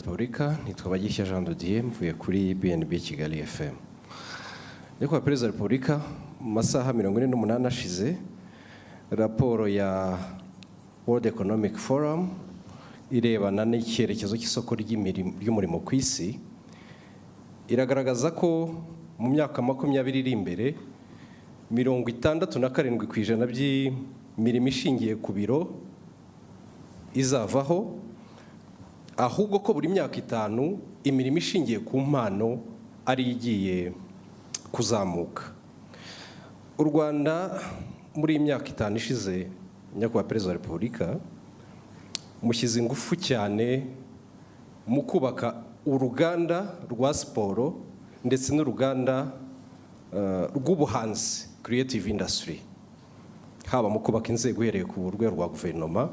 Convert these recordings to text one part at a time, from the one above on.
Repubulika nitwa Yabajije Jado mvuye kuri BNB Kigali FM. Nyakubahwa Perezida wa Repubulika, mu masaha 48 ashize raporo ya World Economic Forum irebana n'icyerekezo cy'isoko ry'umurimo ku isi iragaragaza ko mu myaka 20 iri imbere 67% by'imirimo ishingiye ku biro izavaho, ahubwo ko buri myaka 5 imirimo ishingiye ku mpano ari igiye kuzamuka. U Rwanda muri imyaka 5 ishize, Nyakubahwa Perezida wa Repubulika, mushyize ingufu cyane mu kubaka uruganda rwa siporo ndetse n'uruganda rw'ubuhanzi, creative industry, haba mu kubaka inzego uhereye ku rwego rwa guverinoma,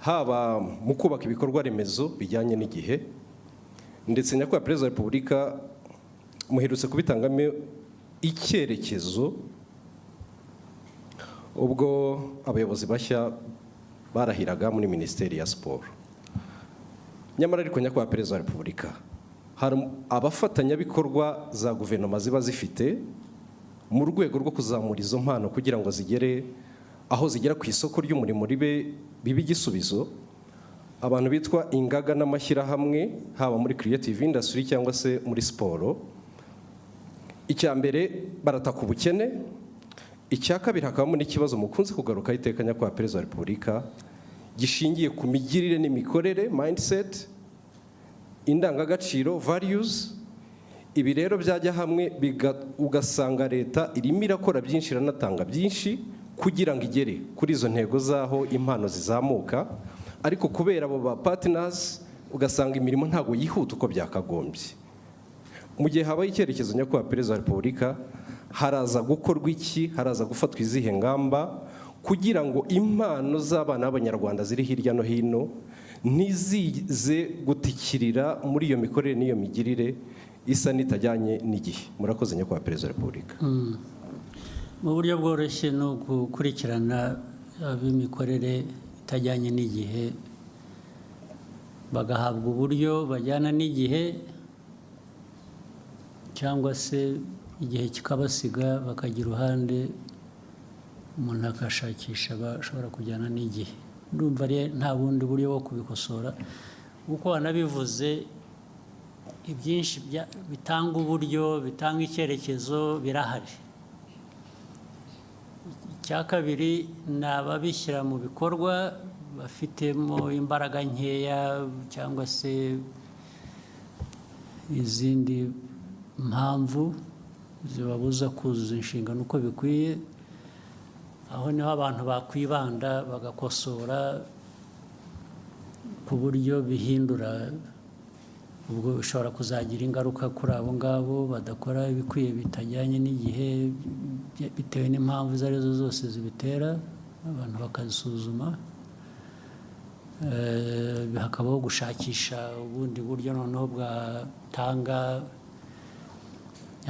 haba mu kubaka ibikorwa remezo bijyanye n'igihe, ndetse Nyakubahwa Perezida wa Repubulika muherutse kubitangamo icyerekezo ubwo abayobozi bashya barahiraga muri Minisiteri ya Siporo. Nyamara ariko Nyakubahwa Perezida wa Repubulika, hari abafatanyabikorwa za guverinoma ziba zifite mu rwego rwo kuzamura izo mpano kugira ngo zigere aho zigera ku isoko ry'umurimo bibe igisubizo. Abantu bitwa ingaga n'amashyirahamwe, haba muri creative industry cyangwa se muri siporo. Icya mbere barataka ubukene, icya kabiri hakabamo n'ikibazo mukunze kugaruka iteka Nyakubahwa Perezida wa Repubulika gishingiye ku migirire n'imikorere, mindset, indangagaciro, values. Ibi rero byajya hamwe ugasanga leta irimo irakora byinshi, iranatanga byinshi kugira ngo igere kuri izo ntego zaho impano zizamuka, ariko kubera abo ba partners ugasanga imirimo ntago yihuta uko byakagombye. Mu gihe habaye icyerekezo Nyakubahwa Perezida wa Repubulika, haraza gukorwa iki, haraza gufatwa izihe ngamba kugira ngo impano z'abana b'Abanyarwanda ziri hirya no hino ntizize gutikirira muri iyo mikorere n'iyo migirire isa n'itajyanye n'igihe? Murakoze Nyakubahwa Perezida wa Repubulika. Mu buryo bworoshye no gukurikirana ab'imikorere itajyanye n'igihe bagahabwa uburyo bajyana n'igihe, cyangwa se igihe kikabasiga bakagira uruhande umuntu akashakisha bashobora kujyana n'igihe. Ndumva nta bundi buryo bwo kubikosora, kuko wanabivuze ibyinshi bitanga uburyo, bitanga icyerekezo birahari. Icya kabiri ni ababishyira mu bikorwa bafitemo imbaraga nkeya cyangwa se izindi mpamvu zibabuza kuzuza inshingano uko bikwiye. Aho niho abantu bakwibanda bagakosora ku buryo bihindura, ubwo bishobora kuzagira ingaruka kuri abo ngabo badakora ibikwiye bitajyanye n'igihe bitewe n'impamvu izo arizo zose zibitera, abantu bakazisuzuma. Hakabaho gushakisha ubundi buryo noneho bwatanga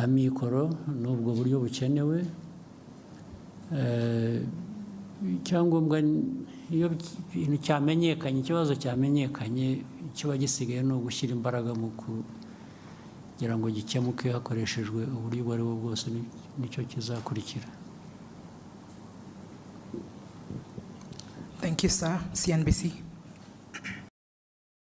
amikoro n'ubwo buryo bukenewe. Icyangombwa iyo ibintu cyamenyekanye, ikibazo cyamenyekanye, kiba gisigaye no gushyira imbaraga mu kugira ngo gikemuke hakoreshejwe uburyo ubwo ari bwo bwose. Nicyo kizakurikira. Thank you, sir. CNBC.